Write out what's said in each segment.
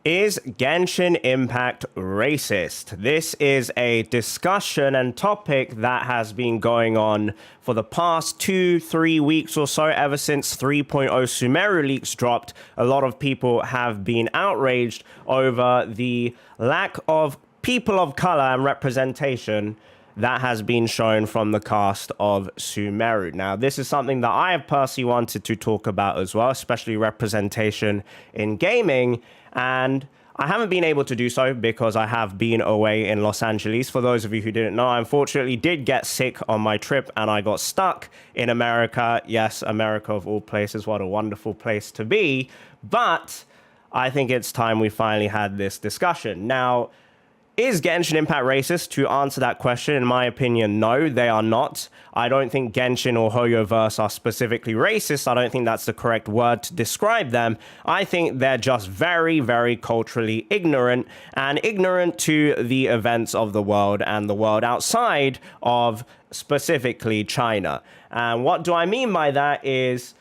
Is Genshin Impact racist? This is a discussion and topic that has been going on for the past 2-3 weeks or so, ever since 3.0 Sumeru leaks dropped. A lot of people have been outraged over the lack of people of color and representation that has been shown from the cast of Sumeru. Now, this is something that I have personally wanted to talk about as well, especially representation in gaming. And I haven't been able to do so because I have been away in Los Angeles. For those of you who didn't know, I unfortunately did get sick on my trip and I got stuck in America. Yes, America of all places, what a wonderful place to be. But I think it's time we finally had this discussion. Now, is Genshin Impact racist? To answer that question, in my opinion, no, they are not. I don't think Genshin or Hoyoverse are specifically racist. I don't think that's the correct word to describe them. I think they're just very, very culturally ignorant and ignorant to the events of the world and the world outside of specifically China. And what do I mean by that is,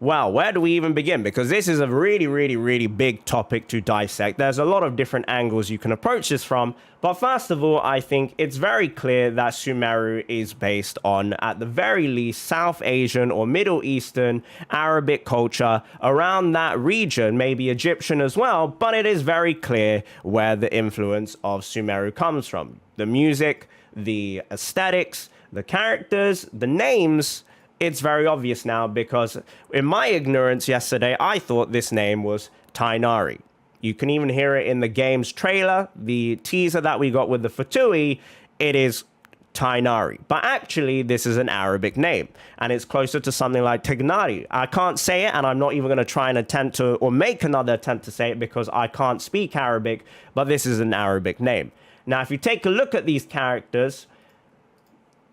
well, where do we even begin? Because this is a really, really, really big topic to dissect. There's a lot of different angles you can approach this from. But first of all, I think it's very clear that Sumeru is based on, at the very least, South Asian or Middle Eastern Arabic culture around that region, maybe Egyptian as well. But it is very clear where the influence of Sumeru comes from. The music, the aesthetics, the characters, the names. It's very obvious now because in my ignorance yesterday, I thought this name was Tainari. You can even hear it in the game's trailer, the teaser that we got with the Fatui, it is Tainari. But actually, this is an Arabic name, and it's closer to something like Tignari. I can't say it, and I'm not even going to try and attempt to, or make another attempt to say it because I can't speak Arabic, but this is an Arabic name. Now, if you take a look at these characters,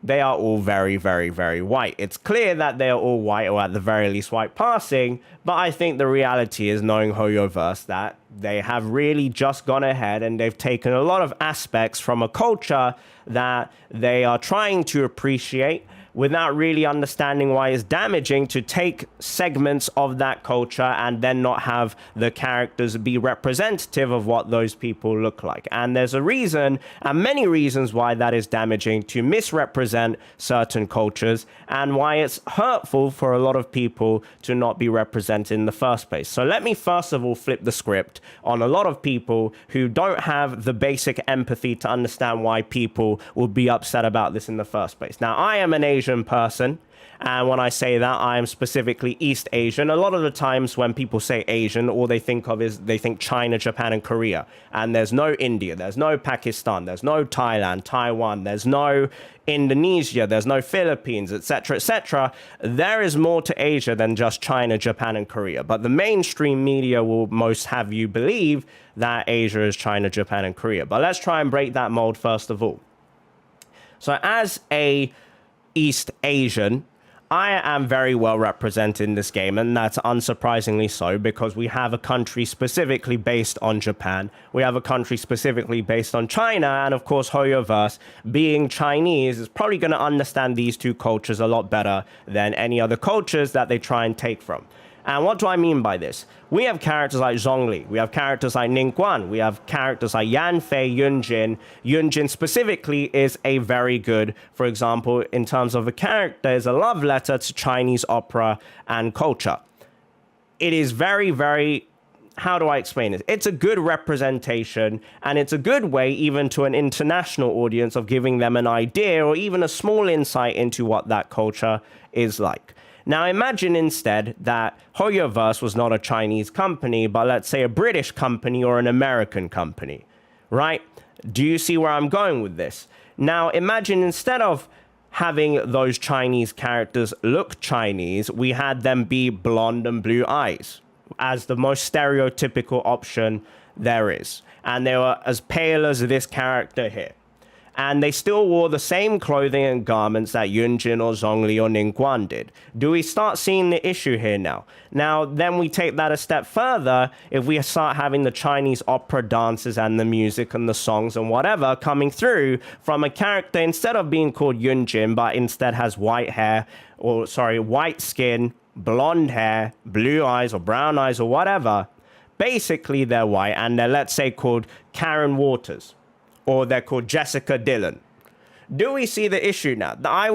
they are all very, very, very white. It's clear that they are all white, or at the very least white passing, but I think the reality is, knowing Hoyoverse, that they have really just gone ahead and they've taken a lot of aspects from a culture that they are trying to appreciate without really understanding why it's damaging to take segments of that culture and then not have the characters be representative of what those people look like. And there's a reason, and many reasons, why that is damaging to misrepresent certain cultures and why it's hurtful for a lot of people to not be represented in the first place. So let me first of all flip the script on a lot of people who don't have the basic empathy to understand why people would be upset about this in the first place. Now, I am an Asian person, and when I say that, I am specifically East Asian. A lot of the times when people say Asian, all they think of is they think China, Japan, and Korea. And there's no India, there's no Pakistan, there's no Thailand, Taiwan, there's no Indonesia, there's no Philippines, etc., etc. There is more to Asia than just China, Japan, and Korea. But the mainstream media will most have you believe that Asia is China, Japan, and Korea. But let's try and break that mold first of all. So as a East Asian, I am very well represented in this game, and that's unsurprisingly so because we have a country specifically based on Japan. We have a country specifically based on China, and of course, Hoyoverse, being Chinese, is probably going to understand these two cultures a lot better than any other cultures that they try and take from. And what do I mean by this? We have characters like Zhongli, we have characters like Ningguang, we have characters like Yanfei, Yunjin. Yunjin specifically is a very good, for example, in terms of a character, is a love letter to Chinese opera and culture. It is very, very, how do I explain it? It's a good representation, and it's a good way even to an international audience of giving them an idea or even a small insight into what that culture is like. Now, imagine instead that Hoyoverse was not a Chinese company, but let's say a British company or an American company, right? Do you see where I'm going with this? Now, imagine instead of having those Chinese characters look Chinese, we had them be blonde and blue eyes as the most stereotypical option there is. And they were as pale as this character here. And they still wore the same clothing and garments that Yunjin or Zhongli or Ningguang did. Do we start seeing the issue here now? Now, then we take that a step further. If we start having the Chinese opera dances and the music and the songs and whatever coming through from a character, instead of being called Yunjin, but instead has white hair, or sorry, white skin, blonde hair, blue eyes or brown eyes or whatever, basically they're white and they're, let's say, called Karen Waters, or they're called Jessica Dillon. Do we see the issue now? I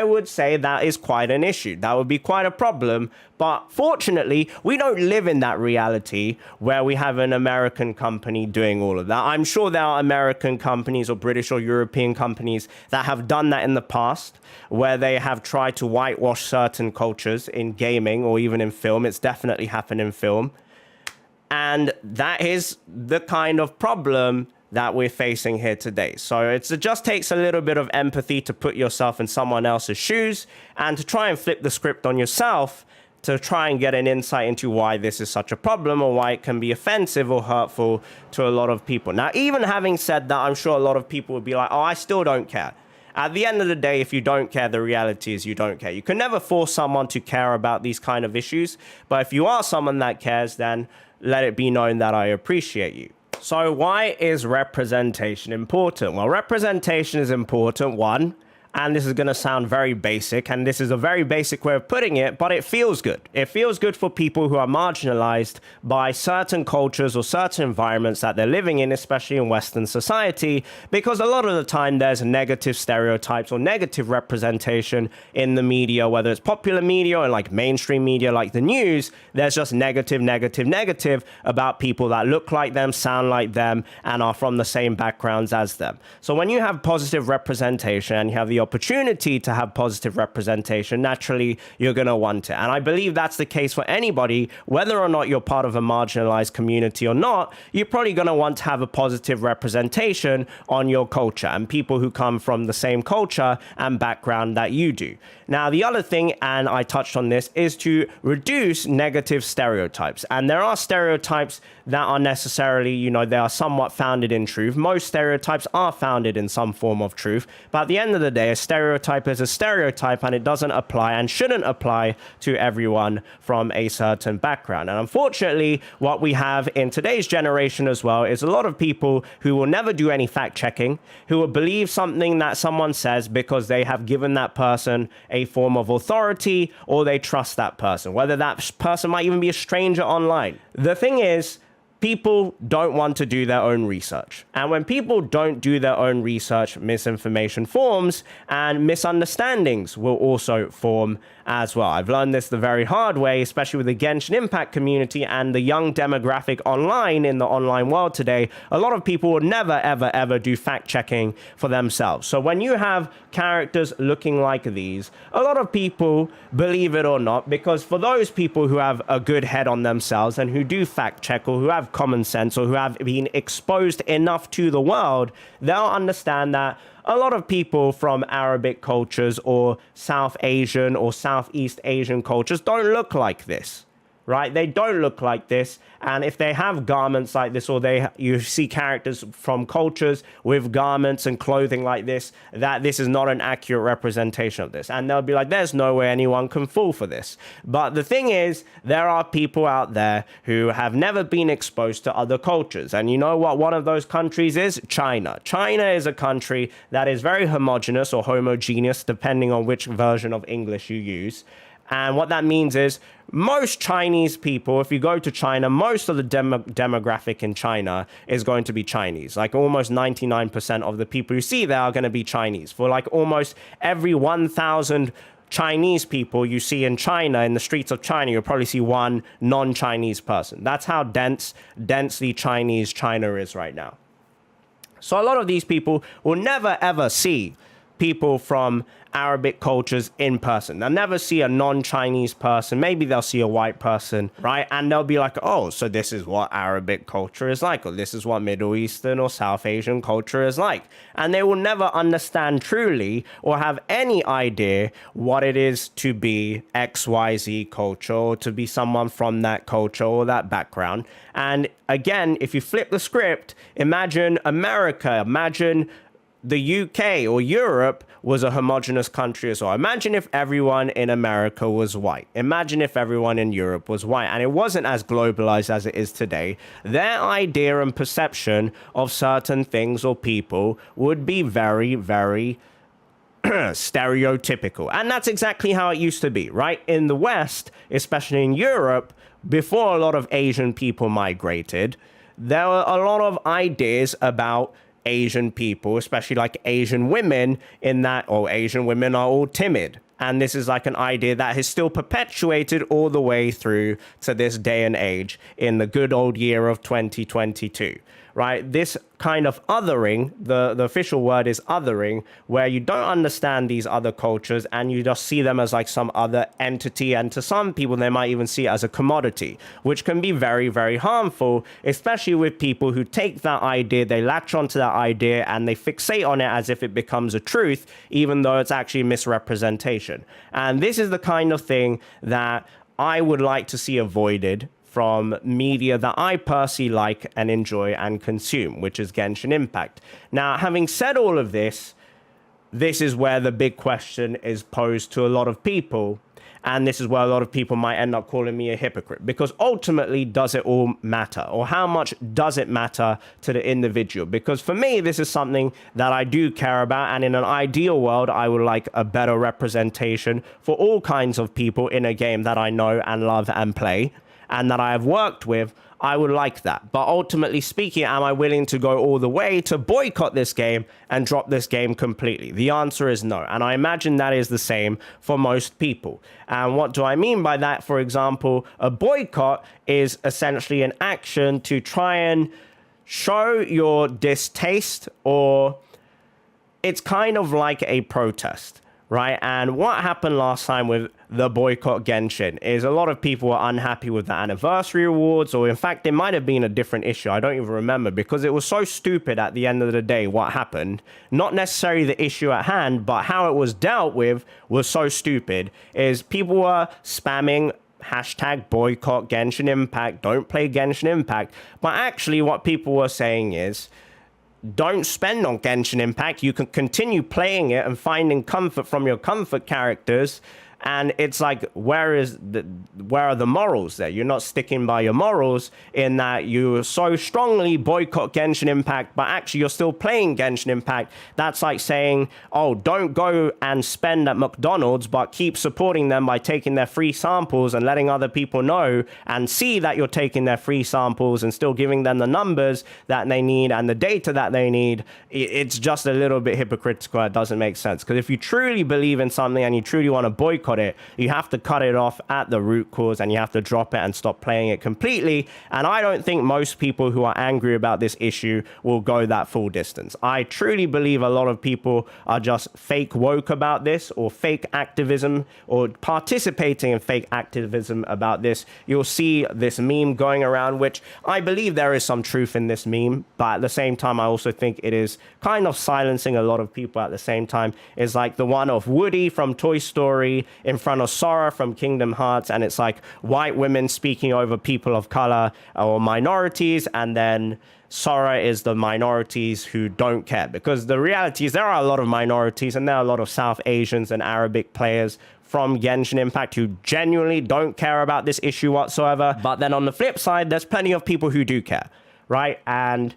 would say that is quite an issue. That would be quite a problem. But fortunately, we don't live in that reality where we have an American company doing all of that. I'm sure there are American companies or British or European companies that have done that in the past, where they have tried to whitewash certain cultures in gaming or even in film. It's definitely happened in film. And that is the kind of problem that we're facing here today. So it just takes a little bit of empathy to put yourself in someone else's shoes and to try and flip the script on yourself to try and get an insight into why this is such a problem or why it can be offensive or hurtful to a lot of people. Now, even having said that, I'm sure a lot of people would be like, oh, I still don't care. At the end of the day, if you don't care, the reality is you don't care. You can never force someone to care about these kind of issues. But if you are someone that cares, then let it be known that I appreciate you. So why is representation important? Well, representation is important, one, and this is going to sound very basic, and this is a very basic way of putting it, but it feels good. It feels good for people who are marginalized by certain cultures or certain environments that they're living in, especially in Western society, because a lot of the time there's negative stereotypes or negative representation in the media, whether it's popular media or like mainstream media like the news. There's just negative about people that look like them, sound like them, and are from the same backgrounds as them. So when you have positive representation and you have the opportunity to have positive representation, naturally you're going to want it. And I believe that's the case for anybody, whether or not you're part of a marginalized community or not. You're probably going to want to have a positive representation on your culture and people who come from the same culture and background that you do. Now, the other thing, and I touched on this, is to reduce negative stereotypes. And there are stereotypes that are necessarily, they are somewhat founded in truth. Most stereotypes are founded in some form of truth. But at the end of the day, a stereotype is a stereotype, and it doesn't apply and shouldn't apply to everyone from a certain background. And unfortunately, what we have in today's generation as well is a lot of people who will never do any fact checking, who will believe something that someone says because they have given that person a form of authority or they trust that person, whether that person might even be a stranger online. The thing is, people don't want to do their own research. And when people don't do their own research, misinformation forms and misunderstandings will also form as well. I've learned this the very hard way, especially with the Genshin Impact community and the young demographic online in the online world today. A lot of people will never, ever, ever do fact checking for themselves. So when you have characters looking like these, a lot of people, believe it or not, because for those people who have a good head on themselves and who do fact check or who have common sense or who have been exposed enough to the world, they'll understand that a lot of people from Arabic cultures or South Asian or Southeast Asian cultures don't look like this, right? They don't look like this. And if they have garments like this, or you see characters from cultures with garments and clothing like this, that this is not an accurate representation of this. And they'll be like, there's no way anyone can fall for this. But the thing is, there are people out there who have never been exposed to other cultures. And you know what one of those countries is? China. China is a country that is very homogeneous or homogeneous, depending on which version of English you use. And what that means is most Chinese people, if you go to China, most of the demographic in China is going to be Chinese. Like almost 99% of the people you see there are going to be Chinese. For like almost every 1,000 Chinese people you see in China, in the streets of China, you'll probably see one non-Chinese person. That's how densely Chinese China is right now. So a lot of these people will never, ever see people from Arabic cultures in person. They'll never see a non-Chinese person. Maybe they'll see a white person, right? And they'll be like, oh, so this is what Arabic culture is like, or this is what Middle Eastern or South Asian culture is like. And they will never understand truly or have any idea what it is to be XYZ culture or to be someone from that culture or that background. And again, if you flip the script, imagine America, imagine the UK or Europe was a homogenous country as well. Imagine if everyone in America was white. Imagine if everyone in Europe was white and it wasn't as globalized as it is today. Their idea and perception of certain things or people would be very, very stereotypical. And that's exactly how it used to be, right? In the West, especially in Europe, before a lot of Asian people migrated, there were a lot of ideas about Asian people, especially like Asian women, in that, oh, Asian women are all timid. And this is like an idea that has still perpetuated all the way through to this day and age in the good old year of 2022, right? This kind of othering, the official word is othering, where you don't understand these other cultures and you just see them as like some other entity. And to some people, they might even see it as a commodity, which can be very, very harmful, especially with people who take that idea, they latch onto that idea and they fixate on it as if it becomes a truth, even though it's actually misrepresentation. And this is the kind of thing that I would like to see avoided from media that I personally like and enjoy and consume, which is Genshin Impact. Now, having said all of this, this is where the big question is posed to a lot of people. And this is where a lot of people might end up calling me a hypocrite, because ultimately, does it all matter? Or how much does it matter to the individual? Because for me, this is something that I do care about. And in an ideal world, I would like a better representation for all kinds of people in a game that I know and love and play, and that I have worked with. I would like that. But ultimately speaking, am I willing to go all the way to boycott this game and drop this game completely? The answer is no. And I imagine that is the same for most people. And what do I mean by that? For example, a boycott is essentially an action to try and show your distaste, or it's kind of like a protest, right? And what happened last time with the boycott Genshin is a lot of people were unhappy with the anniversary rewards, or in fact, it might have been a different issue. I don't even remember, because it was so stupid at the end of the day what happened. Not necessarily the issue at hand, but how it was dealt with was so stupid. Is people were spamming hashtag boycott Genshin Impact, don't play Genshin Impact. But actually what people were saying is, don't spend on Genshin Impact. You can continue playing it and finding comfort from your comfort characters. And it's like, where are the morals there? You're not sticking by your morals, in that you so strongly boycott Genshin Impact, but actually you're still playing Genshin Impact. That's like saying, oh, don't go and spend at McDonald's, but keep supporting them by taking their free samples and letting other people know and see that you're taking their free samples and still giving them the numbers that they need and the data that they need. It's just a little bit hypocritical. It doesn't make sense. Because if you truly believe in something and you truly want to boycott it, you have to cut it off at the root cause, and you have to drop it and stop playing it completely. And I don't think most people who are angry about this issue will go that full distance. I truly believe a lot of people are just fake woke about this, or fake activism, or participating in fake activism about this. You'll see this meme going around, which I believe there is some truth in this meme, but at the same time I also think it is kind of silencing a lot of people at the same time. It's like the one of Woody from Toy Story in front of Sora from Kingdom Hearts, and it's like white women speaking over people of color or minorities, and then Sora is the minorities who don't care. Because the reality is there are a lot of minorities, and there are a lot of South Asians and Arabic players from Genshin Impact who genuinely don't care about this issue whatsoever. But then on the flip side, there's plenty of people who do care, right? And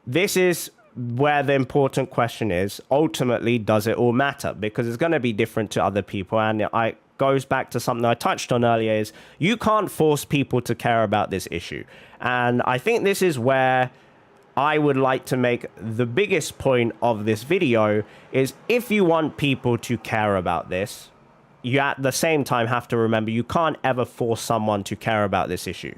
this is where the important question is, ultimately, does it all matter? Because it's going to be different to other people. And it goes back to something I touched on earlier, is you can't force people to care about this issue. And I think this is where I would like to make the biggest point of this video, is if you want people to care about this, you at the same time have to remember you can't ever force someone to care about this issue.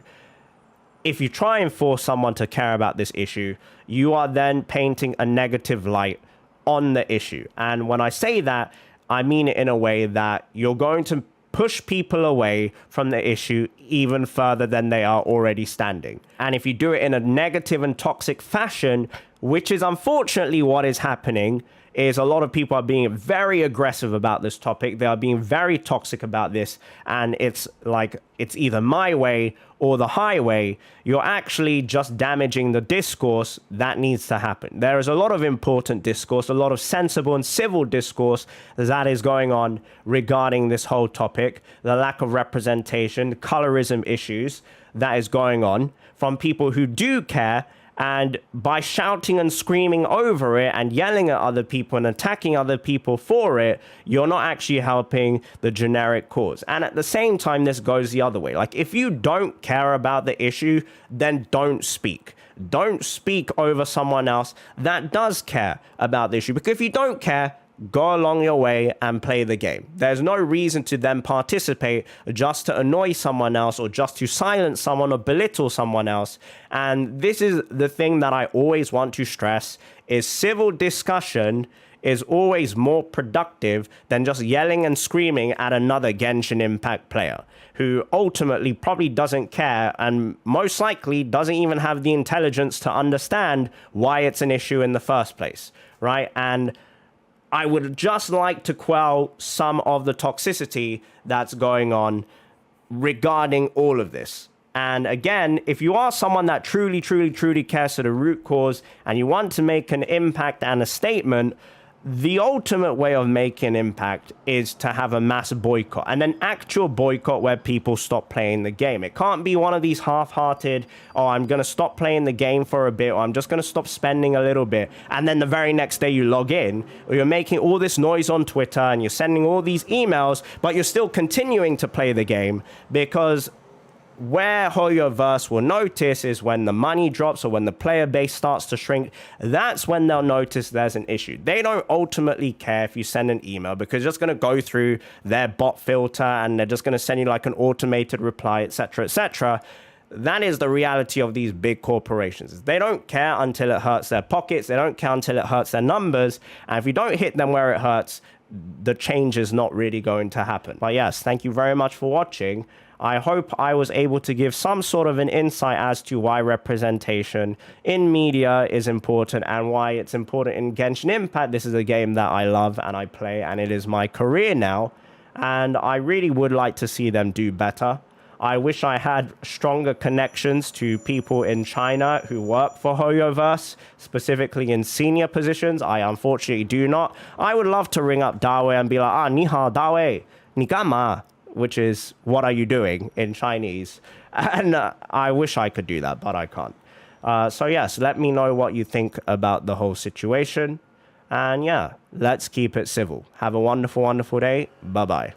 If you try and force someone to care about this issue, you are then painting a negative light on the issue. And when I say that, I mean it in a way that you're going to push people away from the issue even further than they are already standing. And if you do it in a negative and toxic fashion, which is unfortunately what is happening, is a lot of people are being very aggressive about this topic. They are being very toxic about this. And it's like, it's either my way or the highway. You're actually just damaging the discourse that needs to happen. There is a lot of important discourse, a lot of sensible and civil discourse that is going on regarding this whole topic, the lack of representation, colorism issues that is going on from people who do care And by shouting and screaming over it and yelling at other people and attacking other people for it, you're not actually helping the generic cause. And at the same time, this goes the other way. Like, if you don't care about the issue, then don't speak. Don't speak over someone else that does care about the issue. Because if you don't care, go along your way and play the game. There's no reason to then participate just to annoy someone else or just to silence someone or belittle someone else. And this is the thing that I always want to stress, is civil discussion is always more productive than just yelling and screaming at another Genshin Impact player who ultimately probably doesn't care and most likely doesn't even have the intelligence to understand why it's an issue in the first place, right? And I would just like to quell some of the toxicity that's going on regarding all of this. And again, if you are someone that truly cares for the root cause and you want to make an impact and a statement, the ultimate way of making impact is to have a mass boycott, and an actual boycott where people stop playing the game. It can't be one of these half-hearted, oh, I'm going to stop playing the game for a bit, or I'm just going to stop spending a little bit, and then the very next day you log in, or you're making all this noise on Twitter and you're sending all these emails, but you're still continuing to play the game. Because where Hoyoverse will notice is when the money drops or when the player base starts to shrink, that's when they'll notice there's an issue. They don't ultimately care if you send an email because it's just going to go through their bot filter and they're just going to send you like an automated reply, etc., etc. That is the reality of these big corporations. They don't care until it hurts their pockets. They don't care until it hurts their numbers. And if you don't hit them where it hurts, the change is not really going to happen. But yes, thank you very much for watching. I hope I was able to give some sort of an insight as to why representation in media is important and why it's important in Genshin Impact. This is a game that I love and I play, and it is my career now. And I really would like to see them do better. I wish I had stronger connections to people in China who work for Hoyoverse, specifically in senior positions. I unfortunately do not. I would love to ring up Dawei and be like, ni hao, Dawei, ni ganma? Which is, what are you doing in Chinese? And I wish I could do that, but I can't. So yes, let me know what you think about the whole situation. And yeah, let's keep it civil. Have a wonderful, wonderful day. Bye-bye.